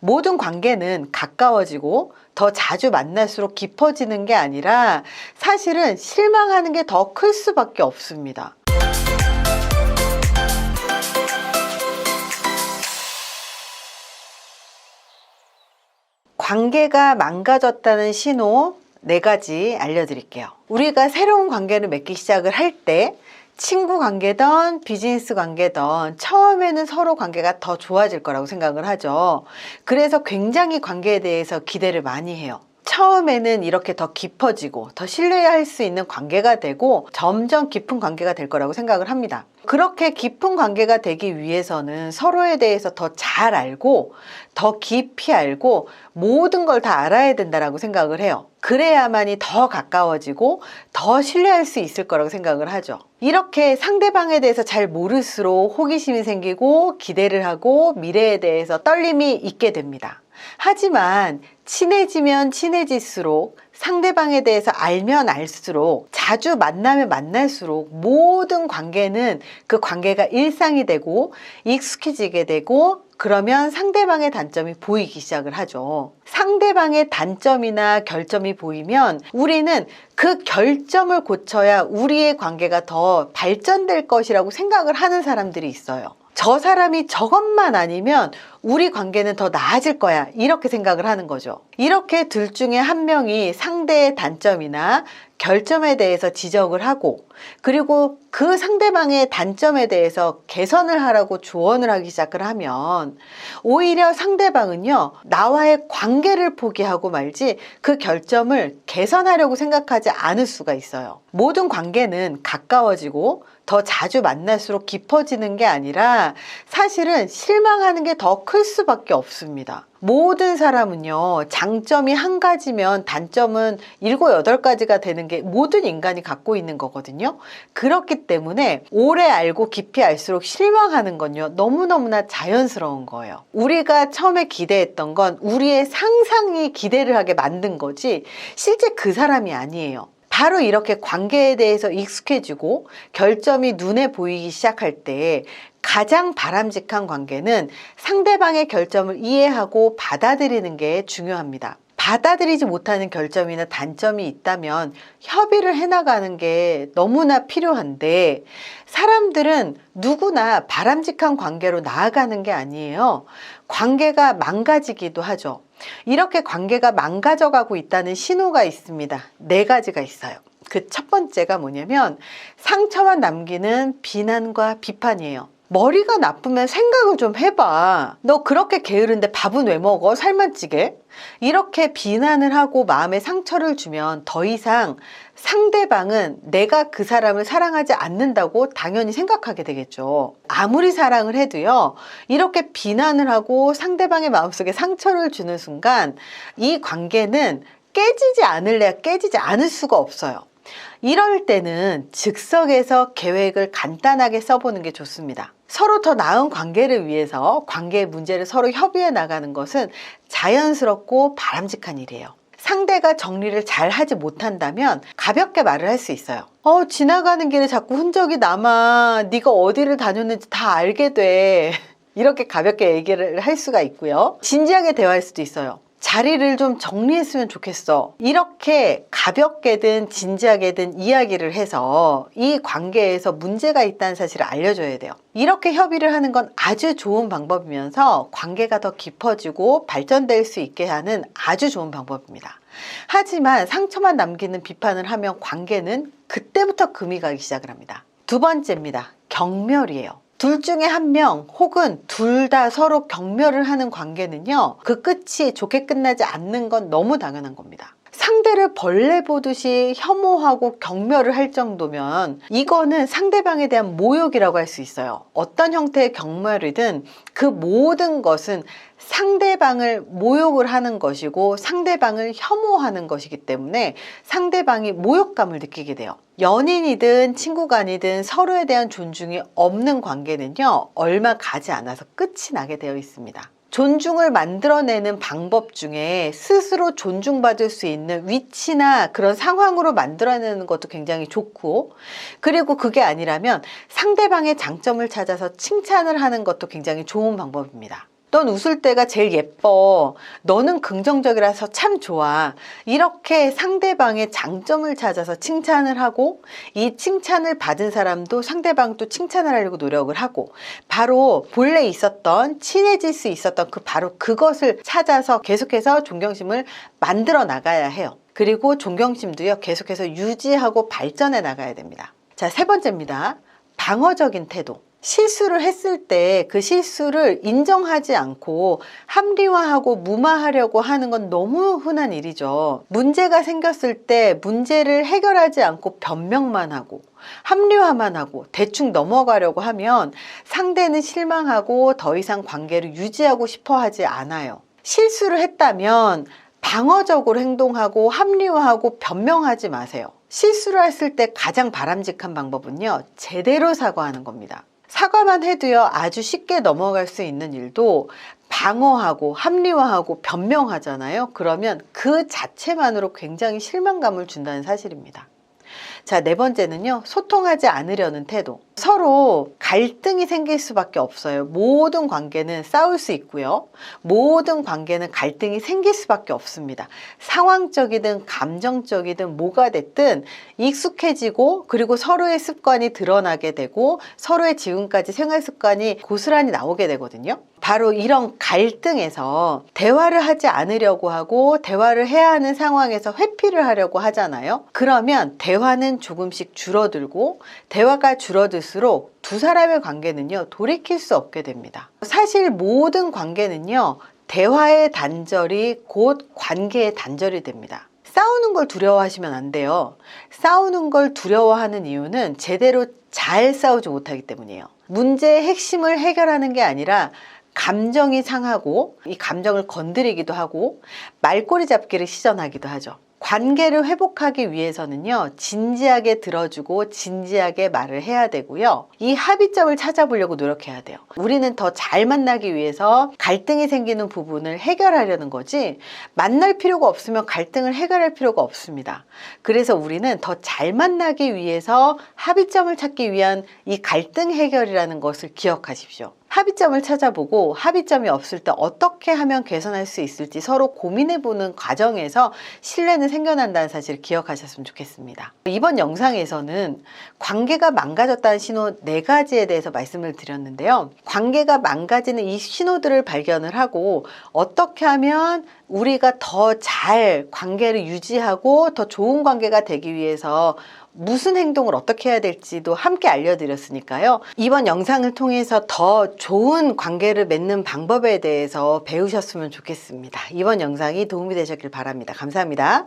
모든 관계는 가까워지고 더 자주 만날수록 깊어지는 게 아니라 사실은 실망하는 게 더 클 수밖에 없습니다. 관계가 망가졌다는 신호 4가지 알려드릴게요. 우리가 새로운 관계를 맺기 시작을 할 때 친구 관계든 비즈니스 관계든 처음에는 서로 관계가 더 좋아질 거라고 생각을 하죠. 그래서 굉장히 관계에 대해서 기대를 많이 해요. 처음에는 이렇게 더 깊어지고 더 신뢰할 수 있는 관계가 되고 점점 깊은 관계가 될 거라고 생각을 합니다. 그렇게 깊은 관계가 되기 위해서는 서로에 대해서 더 잘 알고 더 깊이 알고 모든 걸 다 알아야 된다고 생각을 해요. 그래야만이 더 가까워지고 더 신뢰할 수 있을 거라고 생각을 하죠. 이렇게 상대방에 대해서 잘 모를수록 호기심이 생기고 기대를 하고 미래에 대해서 떨림이 있게 됩니다. 하지만 친해지면 친해질수록 상대방에 대해서 알면 알수록 자주 만나면 만날수록 모든 관계는 그 관계가 일상이 되고 익숙해지게 되고 그러면 상대방의 단점이 보이기 시작을 하죠. 상대방의 단점이나 결점이 보이면 우리는 그 결점을 고쳐야 우리의 관계가 더 발전될 것이라고 생각을 하는 사람들이 있어요. 저 사람이 저것만 아니면 우리 관계는 더 나아질 거야 이렇게 생각을 하는 거죠. 이렇게 둘 중에 한 명이 상대의 단점이나 결점에 대해서 지적을 하고 그리고 그 상대방의 단점에 대해서 개선을 하라고 조언을 하기 시작을 하면 오히려 상대방은요 나와의 관계를 포기하고 말지 그 결점을 개선하려고 생각하지 않을 수가 있어요. 모든 관계는 가까워지고 더 자주 만날수록 깊어지는 게 아니라 사실은 실망하는 게 더 클 수밖에 없습니다. 모든 사람은요 장점이 한 가지면 단점은 7, 8가지가 되는 게 모든 인간이 갖고 있는 거거든요. 그렇기 때문에 오래 알고 깊이 알수록 실망하는 건요 너무너무나 자연스러운 거예요. 우리가 처음에 기대했던 건 우리의 상상이 기대를 하게 만든 거지 실제 그 사람이 아니에요. 바로 이렇게 관계에 대해서 익숙해지고 결점이 눈에 보이기 시작할 때 가장 바람직한 관계는 상대방의 결점을 이해하고 받아들이는 게 중요합니다. 받아들이지 못하는 결점이나 단점이 있다면 협의를 해나가는 게 너무나 필요한데 사람들은 누구나 바람직한 관계로 나아가는 게 아니에요. 관계가 망가지기도 하죠. 이렇게 관계가 망가져가고 있다는 신호가 있습니다. 4가지가 있어요. 그 첫 번째가 뭐냐면 상처만 남기는 비난과 비판이에요. 머리가 나쁘면 생각을 좀 해봐. 너 그렇게 게으른데 밥은 왜 먹어? 살만 찌게? 이렇게 비난을 하고 마음에 상처를 주면 더 이상 상대방은 내가 그 사람을 사랑하지 않는다고 당연히 생각하게 되겠죠. 아무리 사랑을 해도요 이렇게 비난을 하고 상대방의 마음속에 상처를 주는 순간 이 관계는 깨지지 않을래야 깨지지 않을 수가 없어요. 이럴 때는 즉석에서 계획을 간단하게 써보는 게 좋습니다. 서로 더 나은 관계를 위해서 관계의 문제를 서로 협의해 나가는 것은 자연스럽고 바람직한 일이에요. 상대가 정리를 잘 하지 못한다면 가볍게 말을 할 수 있어요. 지나가는 길에 자꾸 흔적이 남아. 네가 어디를 다녔는지 다 알게 돼. 이렇게 가볍게 얘기를 할 수가 있고요. 진지하게 대화할 수도 있어요. 자리를 좀 정리했으면 좋겠어. 이렇게 가볍게든 진지하게든 이야기를 해서 이 관계에서 문제가 있다는 사실을 알려줘야 돼요. 이렇게 협의를 하는 건 아주 좋은 방법이면서 관계가 더 깊어지고 발전될 수 있게 하는 아주 좋은 방법입니다. 하지만 상처만 남기는 비판을 하면 관계는 그때부터 금이 가기 시작을 합니다. 2번째입니다. 경멸이에요. 둘 중에 한 명 혹은 둘 다 서로 경멸을 하는 관계는요 그 끝이 좋게 끝나지 않는 건 너무 당연한 겁니다. 상대를 벌레 보듯이 혐오하고 경멸을 할 정도면 이거는 상대방에 대한 모욕이라고 할 수 있어요. 어떤 형태의 경멸이든 그 모든 것은 상대방을 모욕을 하는 것이고 상대방을 혐오하는 것이기 때문에 상대방이 모욕감을 느끼게 돼요. 연인이든 친구간이든 서로에 대한 존중이 없는 관계는요 얼마 가지 않아서 끝이 나게 되어 있습니다. 존중을 만들어내는 방법 중에 스스로 존중받을 수 있는 위치나 그런 상황으로 만들어내는 것도 굉장히 좋고, 그리고 그게 아니라면 상대방의 장점을 찾아서 칭찬을 하는 것도 굉장히 좋은 방법입니다. 넌 웃을 때가 제일 예뻐. 너는 긍정적이라서 참 좋아. 이렇게 상대방의 장점을 찾아서 칭찬을 하고 이 칭찬을 받은 사람도 상대방도 칭찬을 하려고 노력을 하고 바로 본래 있었던 친해질 수 있었던 바로 그것을 찾아서 계속해서 존경심을 만들어 나가야 해요. 그리고 존경심도요, 계속해서 유지하고 발전해 나가야 됩니다. 자, 세 번째입니다. 방어적인 태도. 실수를 했을 때 그 실수를 인정하지 않고 합리화하고 무마하려고 하는 건 너무 흔한 일이죠. 문제가 생겼을 때 문제를 해결하지 않고 변명만 하고 합리화만 하고 대충 넘어가려고 하면 상대는 실망하고 더 이상 관계를 유지하고 싶어 하지 않아요. 실수를 했다면 방어적으로 행동하고 합리화하고 변명하지 마세요. 실수를 했을 때 가장 바람직한 방법은요, 제대로 사과하는 겁니다. 사과만 해도요, 아주 쉽게 넘어갈 수 있는 일도 방어하고 합리화하고 변명하잖아요. 그러면 그 자체만으로 굉장히 실망감을 준다는 사실입니다. 자, 네 번째는요, 소통하지 않으려는 태도. 서로 갈등이 생길 수밖에 없어요. 모든 관계는 싸울 수 있고요. 모든 관계는 갈등이 생길 수밖에 없습니다. 상황적이든 감정적이든 뭐가 됐든 익숙해지고 그리고 서로의 습관이 드러나게 되고 서로의 지금까지 생활 습관이 고스란히 나오게 되거든요. 바로 이런 갈등에서 대화를 하지 않으려고 하고 대화를 해야 하는 상황에서 회피를 하려고 하잖아요. 그러면 대화는 조금씩 줄어들고 대화가 줄어들수록 두 사람의 관계는요, 돌이킬 수 없게 됩니다. 사실 모든 관계는요, 대화의 단절이 곧 관계의 단절이 됩니다. 싸우는 걸 두려워하시면 안 돼요. 싸우는 걸 두려워하는 이유는 제대로 잘 싸우지 못하기 때문이에요. 문제의 핵심을 해결하는 게 아니라 감정이 상하고 이 감정을 건드리기도 하고 말꼬리 잡기를 시전하기도 하죠. 관계를 회복하기 위해서는요, 진지하게 들어주고 진지하게 말을 해야 되고요. 이 합의점을 찾아보려고 노력해야 돼요. 우리는 더 잘 만나기 위해서 갈등이 생기는 부분을 해결하려는 거지 만날 필요가 없으면 갈등을 해결할 필요가 없습니다. 그래서 우리는 더 잘 만나기 위해서 합의점을 찾기 위한 이 갈등 해결이라는 것을 기억하십시오. 합의점을 찾아보고 합의점이 없을 때 어떻게 하면 개선할 수 있을지 서로 고민해보는 과정에서 신뢰는 생겨난다는 사실을 기억하셨으면 좋겠습니다. 이번 영상에서는 관계가 망가졌다는 신호 4가지에 대해서 말씀을 드렸는데요. 관계가 망가지는 이 신호들을 발견을 하고 어떻게 하면 우리가 더 잘 관계를 유지하고 더 좋은 관계가 되기 위해서 무슨 행동을 어떻게 해야 될지도 함께 알려드렸으니까요. 이번 영상을 통해서 더 좋은 관계를 맺는 방법에 대해서 배우셨으면 좋겠습니다. 이번 영상이 도움이 되셨길 바랍니다. 감사합니다.